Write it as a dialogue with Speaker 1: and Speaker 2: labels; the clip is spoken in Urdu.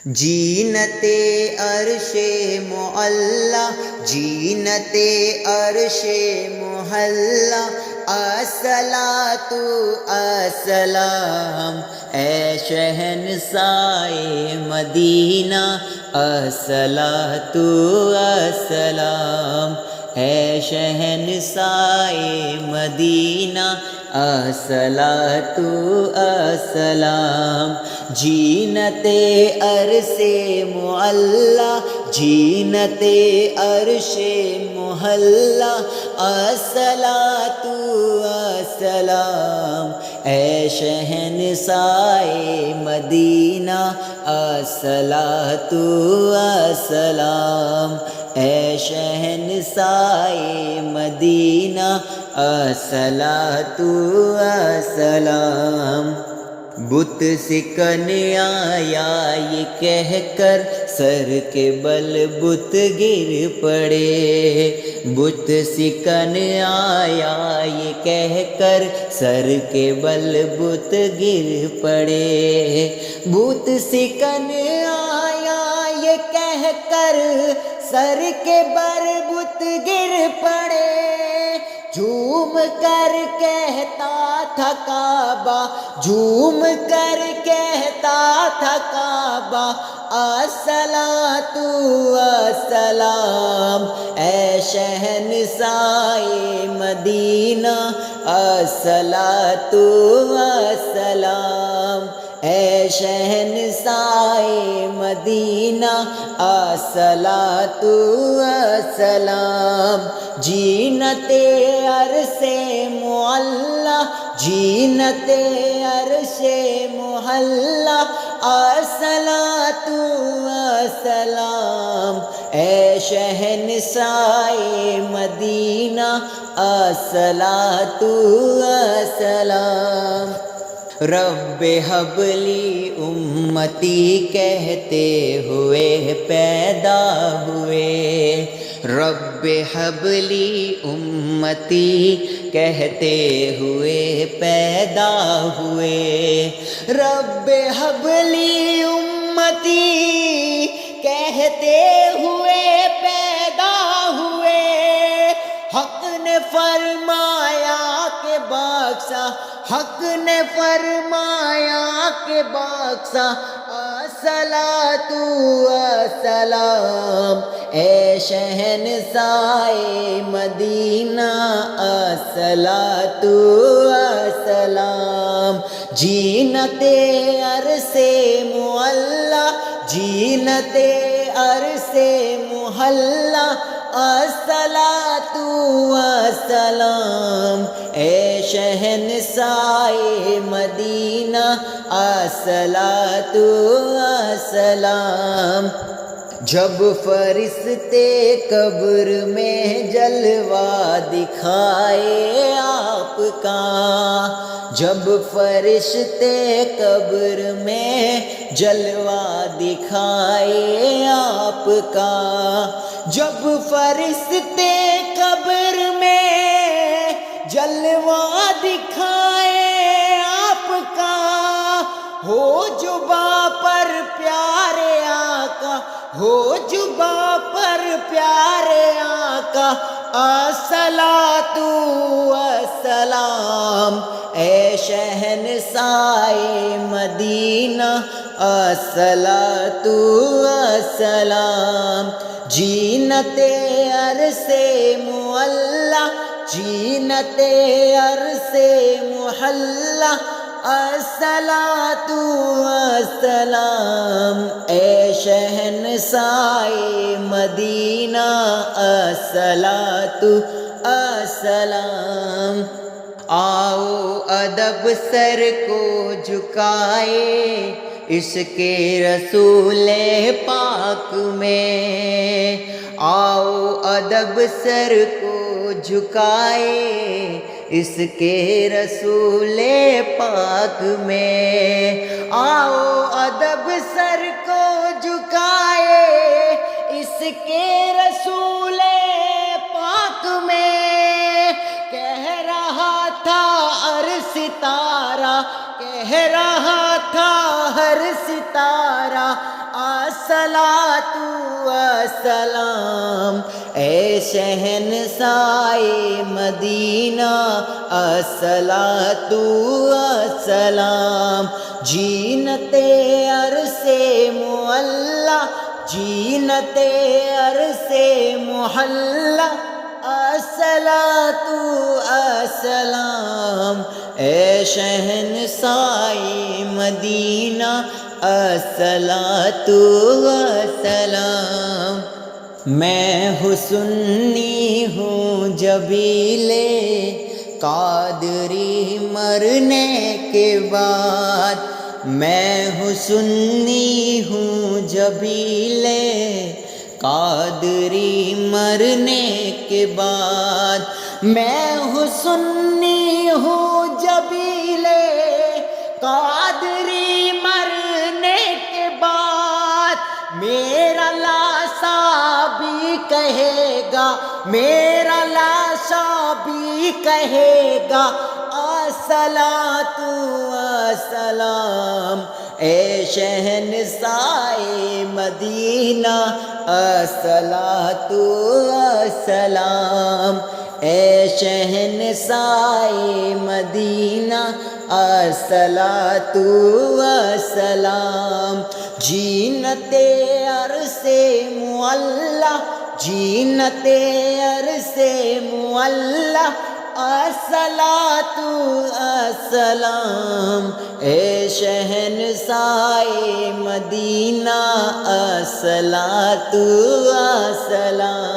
Speaker 1: جینت عرش معلا، جینت عرش محلا، الصلاۃ السلام اے شہنشاہ مدینہ، الصلاۃ السلام اے شہنشاہ مدینہ، الصلاۃ السلام جینت عرش معلا، جینت عرش محلا، الصلاۃ السلام اے شہنشاہ مدینہ، الصلاۃ السلام اے شہنشاہ مدینہ، الصلاۃ السلام بت سکن آیا یہ کہہ کر سر کے بل بت گر پڑے، بت سکن آیا یہ کہہ کر سر کے بل بت گر پڑے، بت سکن آیا یہ کہہ کر سر کے بل بت گر پڑے، جھوم کر کہتا تھا کعبہ، جھوم کر کہتا تھا کعبہ، الصلاۃ السلام اے شہنشاہ مدینہ، الصلاۃ السلام اے شہنشاہ مدینہ، الصلاۃ السلام جینت عرش معلا، جینت عرش محلا، الصلاۃ السلام اے شہنشاہ مدینہ، الصلاۃ السلام رب حب لی امتی کہتے ہوئے پیدا ہوئے، رب حب لی امتی کہتے ہوئے پیدا ہوئے، رب حب لی امتی کہتے ہوئے پیدا ہوئے، حق نے فرمایا کہ بخشا، حق نے فرمایا کہ بخشا، الصلاۃ السلام اے شہنشاہ مدینہ، الصلاۃ السلام جینت عرش معلا، جینت عرش محلا، الصلاۃ السلام اے شہنشاہ مدینہ، الصلاۃ السلام جب فرشتے قبر میں جلوہ دکھائے آپ کا، جب فرشتے قبر میں جلوہ دکھائے آپ کا، جب فرشتے قبر میں جلوہ دکھائے آپ کا، ہو جبا پر پیارے آقا، ہو جبا پر پیارے آقا، الصلاۃ السلام اے شہنشاہ مدینہ، الصلاۃ السلام جینت عرش معلا، جینت عرش محلا، الصلاۃ السلام اے شہنشاہ مدینہ، الصلاۃ السلام آؤ ادب سر کو جھکائے اس کے رسول پاک میں، آؤ ادب سر کو جھکائے اس کے رسول پاک میں، آؤ ادب سر کو جھکائے اس کے رسول پاک میں، کہہ رہا تھا ہر ستارہ، کہہ رہا تھا ہر ستارہ، الصلاۃ والسلام، اے شہنشاہ مدینہ الصلاۃ والسلام، جینت عرص معلا، جینت عرص محلہ الصلاۃ والسلام، اے شہنشاہ مدینہ الصلاۃ والسلام۔ میں ہوں سنی ہوں جبیل قادری مرنے کے بعد، میں ہوں سنی ہوں جبیل قادری مرنے کے بعد، میں ہوں سنی ہوں جبیل قادری مرنے کے بعد، میرا لاشا بھی کہے گا، میرا لاشا بھی کہے گا الصلاۃ والسلام، اے شہنشاہ مدینہ الصلاۃ والسلام، اے شہنشاہ مدینہ الصلاۃ والسلام، جینت عرص معلا، جینت عرص معلا الصلاۃ والسلام، اے شہنشاہ مدینہ الصلاۃ والسلام۔